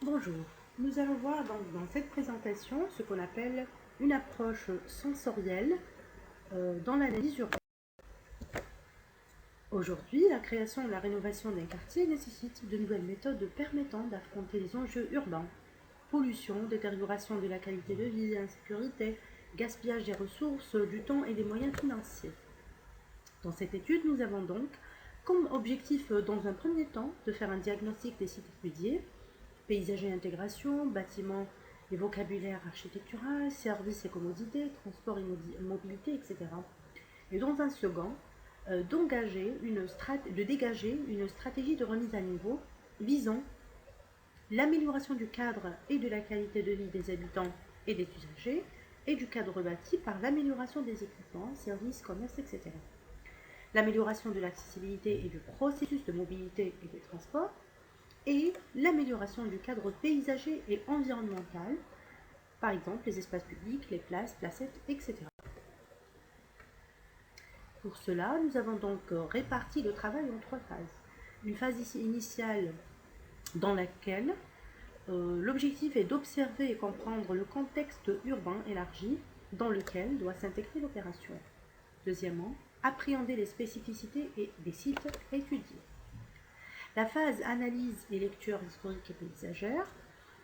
Bonjour, nous allons voir dans cette présentation ce qu'on appelle une approche sensorielle dans l'analyse urbaine. Aujourd'hui, la création et la rénovation d'un quartier nécessitent de nouvelles méthodes permettant d'affronter les enjeux urbains. Pollution, détérioration de la qualité de vie, insécurité, gaspillage des ressources, du temps et des moyens financiers. Dans cette étude, nous avons donc comme objectif, dans un premier temps, de faire un diagnostic des sites étudiés, paysager et intégration, bâtiments et vocabulaire architectural, services et commodités, transport et mobilité, etc. Et dans un second, de dégager une stratégie de remise à niveau visant l'amélioration du cadre et de la qualité de vie des habitants et des usagers et du cadre bâti par l'amélioration des équipements, services, commerces, etc. L'amélioration de l'accessibilité et du processus de mobilité et de transport, et l'amélioration du cadre paysager et environnemental, par exemple les espaces publics, les places, placettes, etc. Pour cela, nous avons donc réparti le travail en trois phases. Une phase initiale dans laquelle l'objectif est d'observer et comprendre le contexte urbain élargi dans lequel doit s'intégrer l'opération. Deuxièmement, appréhender les spécificités des sites étudiés. La phase analyse et lecture historique et paysagère,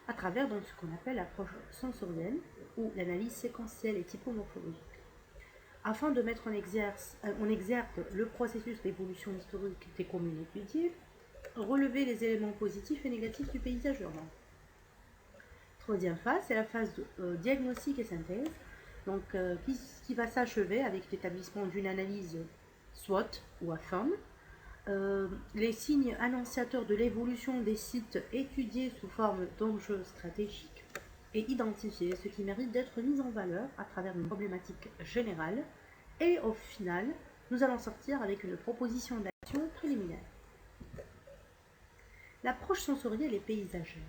à travers donc ce qu'on appelle l'approche sensorielle ou l'analyse séquentielle et typomorphologique. Afin de mettre en exergue le processus d'évolution historique des communes étudiées, relever les éléments positifs et négatifs du paysage urbain. Troisième phase, c'est la phase de diagnostic et synthèse, donc, qui va s'achever avec l'établissement d'une analyse SWOT ou AFAM, les signes annonciateurs de l'évolution des sites étudiés sous forme d'enjeux stratégiques et identifier ce qui mérite d'être mis en valeur à travers une problématique générale. Et au final, nous allons sortir avec une proposition d'action préliminaire. L'approche sensorielle et paysagère.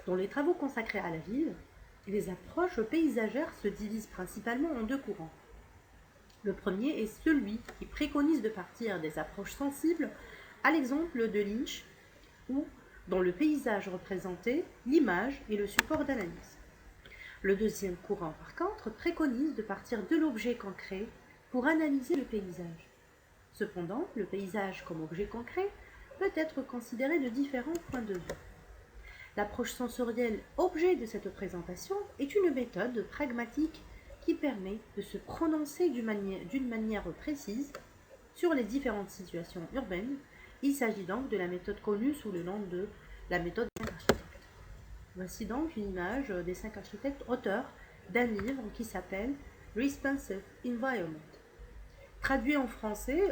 Dans les travaux consacrés à la ville, les approches paysagères se divisent principalement en deux courants. Le premier est celui qui préconise de partir des approches sensibles, à l'exemple de Lynch, où, dans le paysage représenté, l'image est le support d'analyse. Le deuxième courant, par contre, préconise de partir de l'objet concret pour analyser le paysage. Cependant, le paysage comme objet concret peut être considéré de différents points de vue. L'approche sensorielle, objet de cette présentation, est une méthode pragmatique qui permet de se prononcer d'une manière précise sur les différentes situations urbaines. Il s'agit donc de la méthode connue sous le nom de la méthode des 5 architectes. Voici donc une image des 5 architectes auteurs d'un livre qui s'appelle Responsive Environment. Traduit en français,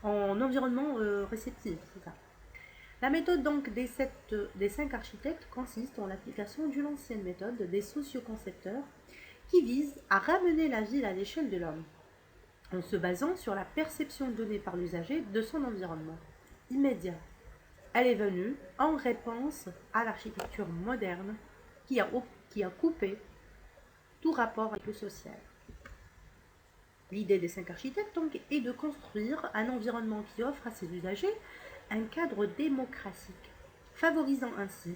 en environnement réceptif, c'est ça. La méthode donc des 5 architectes consiste en l'application d'une ancienne méthode des socioconcepteurs qui vise à ramener la ville à l'échelle de l'homme, en se basant sur la perception donnée par l'usager de son environnement immédiat. Elle est venue en réponse à l'architecture moderne qui a coupé tout rapport avec le social. L'idée des 5 architectes donc est de construire un environnement qui offre à ses usagers un cadre démocratique, favorisant ainsi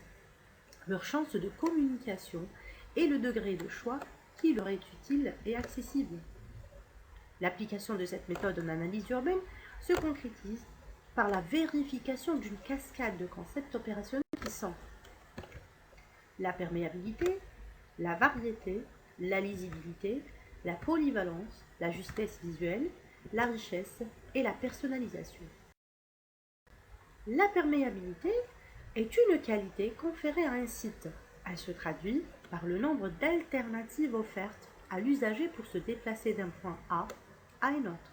leur chance de communication et le degré de choix qui leur est utile et accessible. L'application de cette méthode en analyse urbaine se concrétise par la vérification d'une cascade de concepts opérationnels qui sont la perméabilité, la variété, la lisibilité, la polyvalence, la justesse visuelle, la richesse et la personnalisation. La perméabilité est une qualité conférée à un site. Elle se traduit par le nombre d'alternatives offertes à l'usager pour se déplacer d'un point A à un autre.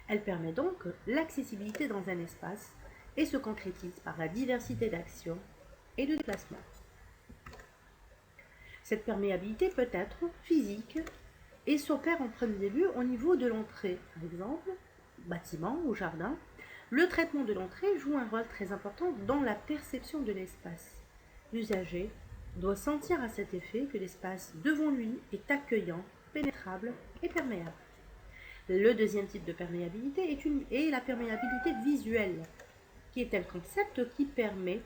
Elle permet donc l'accessibilité dans un espace et se concrétise par la diversité d'actions et de déplacements. Cette perméabilité peut être physique et s'opère en premier lieu au niveau de l'entrée, par exemple, bâtiment ou jardin. Le traitement de l'entrée joue un rôle très important dans la perception de l'espace. L'usager doit sentir à cet effet que l'espace devant lui est accueillant, pénétrable et perméable. Le deuxième type de perméabilité est la perméabilité visuelle, qui est un concept qui permet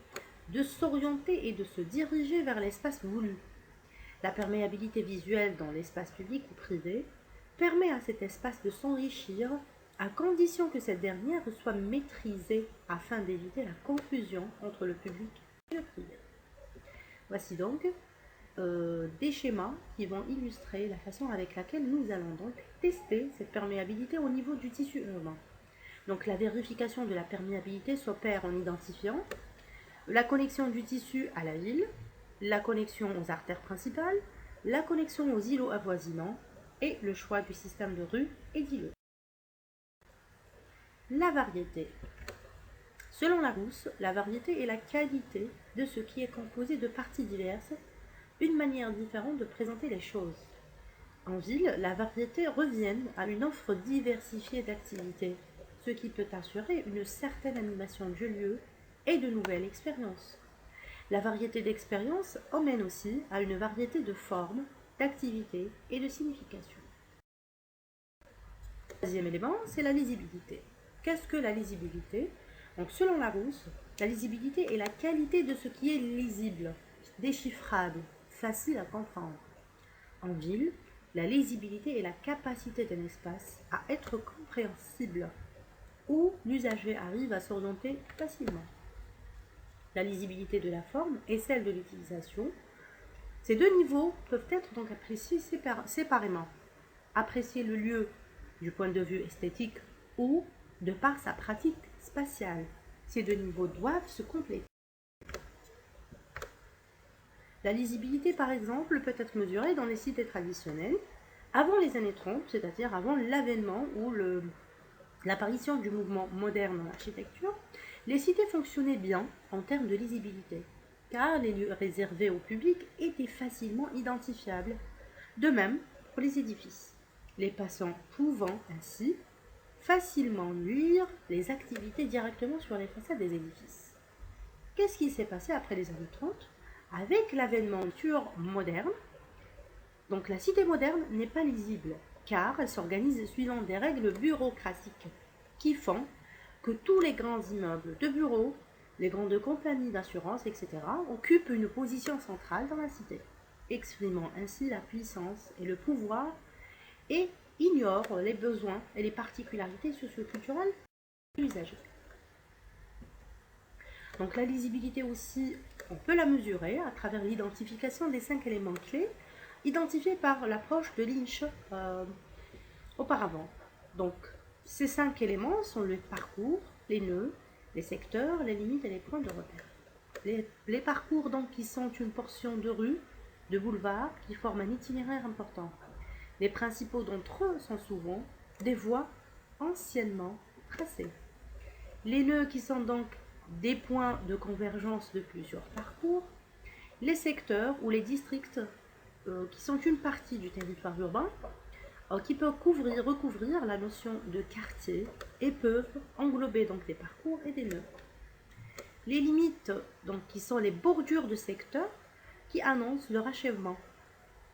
de s'orienter et de se diriger vers l'espace voulu. La perméabilité visuelle dans l'espace public ou privé permet à cet espace de s'enrichir à condition que cette dernière soit maîtrisée afin d'éviter la confusion entre le public et le privé. Voici donc des schémas qui vont illustrer la façon avec laquelle nous allons donc tester cette perméabilité au niveau du tissu urbain. Donc la vérification de la perméabilité s'opère en identifiant la connexion du tissu à la ville, la connexion aux artères principales, la connexion aux îlots avoisinants et le choix du système de rues et d'îlots. La variété. Selon Larousse, la variété est la qualité de ce qui est composé de parties diverses, une manière différente de présenter les choses. En ville, la variété revient à une offre diversifiée d'activités, ce qui peut assurer une certaine animation du lieu et de nouvelles expériences. La variété d'expériences emmène aussi à une variété de formes, d'activités et de significations. Le deuxième élément, c'est la lisibilité. Qu'est-ce que la lisibilité? Donc, selon Larousse, la lisibilité est la qualité de ce qui est lisible, déchiffrable, facile à comprendre. En ville, la lisibilité est la capacité d'un espace à être compréhensible, où l'usager arrive à s'orienter facilement. La lisibilité de la forme et celle de l'utilisation. Ces deux niveaux peuvent être donc appréciés séparément. Apprécier le lieu du point de vue esthétique ou de par sa pratique spatiale. Ces deux niveaux doivent se compléter. La lisibilité, par exemple, peut être mesurée dans les cités traditionnelles avant les années 30, c'est-à-dire avant l'avènement ou l'apparition du mouvement moderne en architecture. Les cités fonctionnaient bien en termes de lisibilité, car les lieux réservés au public étaient facilement identifiables. De même pour les édifices, les passants pouvant ainsi facilement lire les activités directement sur les façades des édifices. Qu'est-ce qui s'est passé après les années 30 avec l'avènement de l'architecture moderne? Donc la cité moderne n'est pas lisible, car elle s'organise suivant des règles bureaucratiques qui font que tous les grands immeubles de bureaux, les grandes compagnies d'assurance, etc., occupent une position centrale dans la cité, exprimant ainsi la puissance et le pouvoir et ignorent les besoins et les particularités socioculturelles de l'usager. Donc la lisibilité aussi, on peut la mesurer à travers l'identification des 5 éléments clés identifiés par l'approche de Lynch auparavant. Donc ces 5 éléments sont le parcours, les nœuds, les secteurs, les limites et les points de repère. Les parcours donc qui sont une portion de rue, de boulevard qui forment un itinéraire important. Les principaux d'entre eux sont souvent des voies anciennement tracées. Les nœuds qui sont donc des points de convergence de plusieurs parcours. Les secteurs ou les districts qui sont une partie du territoire urbain qui peuvent recouvrir la notion de quartier et peuvent englober donc des parcours et des nœuds. Les limites, donc, qui sont les bordures de secteurs qui annoncent leur achèvement,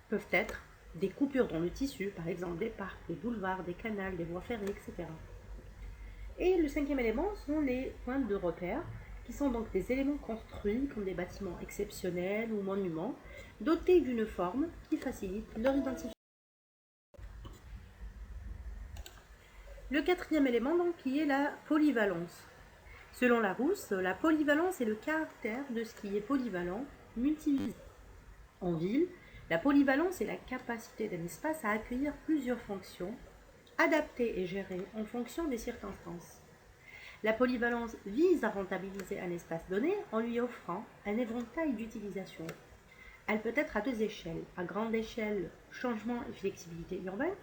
peuvent être des coupures dans le tissu, par exemple des parcs, des boulevards, des canals, des voies ferrées, etc. Et le 5e élément sont les points de repère, qui sont donc des éléments construits comme des bâtiments exceptionnels ou monuments, dotés d'une forme qui facilite leur identification. Le 4e élément, donc, qui est la polyvalence. Selon Larousse, la polyvalence est le caractère de ce qui est polyvalent, multivisible. En ville, la polyvalence est la capacité d'un espace à accueillir plusieurs fonctions, adaptées et gérées en fonction des circonstances. La polyvalence vise à rentabiliser un espace donné en lui offrant un éventail d'utilisations. Elle peut être à 2 échelles, à grande échelle, changement et flexibilité urbaine,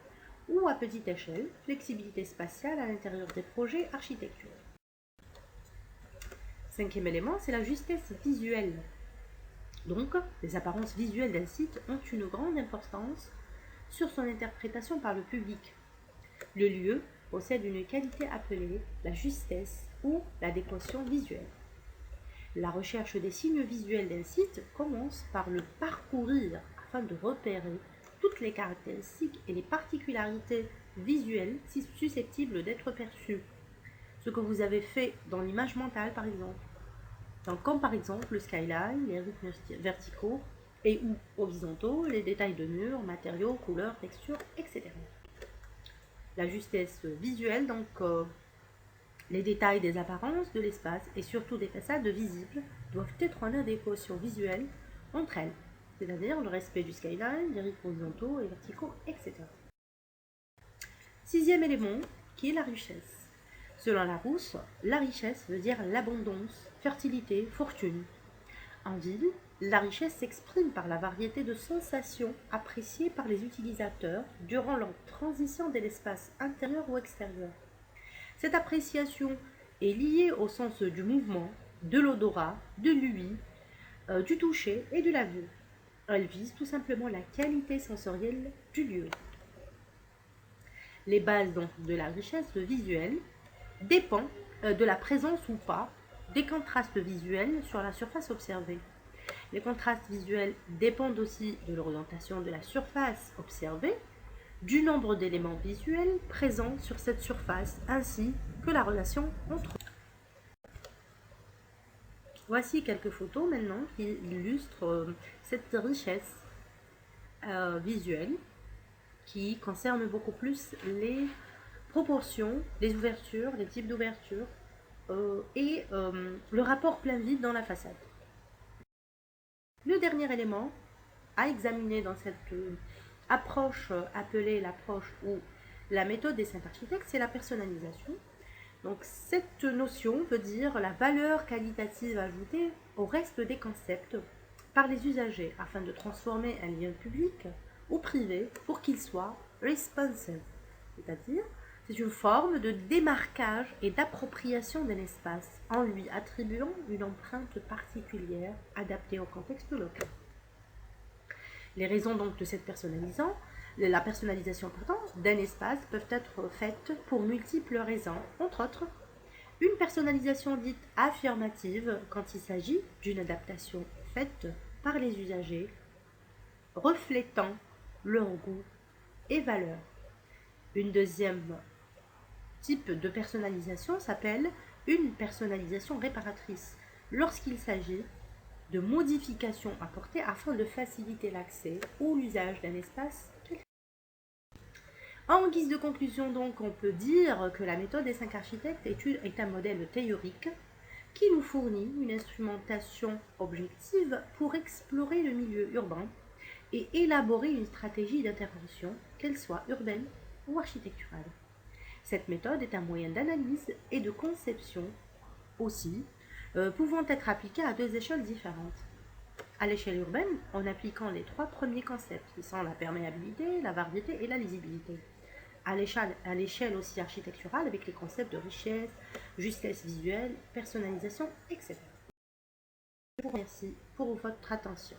ou à petite échelle, flexibilité spatiale à l'intérieur des projets architecturaux. 5e élément, c'est la justesse visuelle. Donc, les apparences visuelles d'un site ont une grande importance sur son interprétation par le public. Le lieu possède une qualité appelée la justesse ou l'adéquation visuelle. La recherche des signes visuels d'un site commence par le parcourir afin de repérer toutes les caractéristiques et les particularités visuelles susceptibles d'être perçues. ce que vous avez fait dans l'image mentale par exemple. Donc, comme par exemple le skyline, les rythmes verticaux et ou horizontaux, les détails de murs, matériaux, couleurs, textures, etc. La justesse visuelle, donc les détails des apparences de l'espace et surtout des façades visibles doivent être en adéquation visuelle entre elles, c'est-à-dire le respect du skyline, des rythmes horizontaux et verticaux, etc. Sixième élément, qui est la richesse. Selon Larousse, la richesse veut dire l'abondance, fertilité, fortune. En ville, la richesse s'exprime par la variété de sensations appréciées par les utilisateurs durant leur transition de l'espace intérieur ou extérieur. Cette appréciation est liée au sens du mouvement, de l'odorat, de l'ouïe, du toucher et de la vue. Elle vise tout simplement la qualité sensorielle du lieu. Les bases donc de la richesse visuelle dépendent de la présence ou pas des contrastes visuels sur la surface observée. Les contrastes visuels dépendent aussi de l'orientation de la surface observée, du nombre d'éléments visuels présents sur cette surface, ainsi que la relation entre eux. Voici quelques photos maintenant qui illustrent cette richesse visuelle qui concerne beaucoup plus les proportions, les ouvertures, les types d'ouvertures et le rapport plein-vide dans la façade. Le dernier élément à examiner dans cette approche appelée l'approche ou la méthode des 5 architectes, c'est la personnalisation. Donc cette notion veut dire la valeur qualitative ajoutée au reste des concepts par les usagers afin de transformer un lien public ou privé pour qu'il soit responsive, c'est-à-dire c'est une forme de démarquage et d'appropriation d'un espace en lui attribuant une empreinte particulière adaptée au contexte local. Les raisons donc de cette la personnalisation d'un espace peuvent être faites pour multiples raisons, entre autres une personnalisation dite affirmative quand il s'agit d'une adaptation faite par les usagers reflétant leur goût et valeurs. Une deuxième type de personnalisation s'appelle une personnalisation réparatrice lorsqu'il s'agit de modifications apportées afin de faciliter l'accès ou l'usage d'un espace. En guise de conclusion donc, on peut dire que la méthode des 5 architectes est un modèle théorique qui nous fournit une instrumentation objective pour explorer le milieu urbain et élaborer une stratégie d'intervention, qu'elle soit urbaine ou architecturale. Cette méthode est un moyen d'analyse et de conception aussi, pouvant être appliquée à 2 échelles différentes. À l'échelle urbaine, en appliquant les 3 premiers concepts, qui sont la perméabilité, la variété et la lisibilité. À l'échelle aussi architecturale, avec les concepts de richesse, justesse visuelle, personnalisation, etc. Je vous remercie pour votre attention.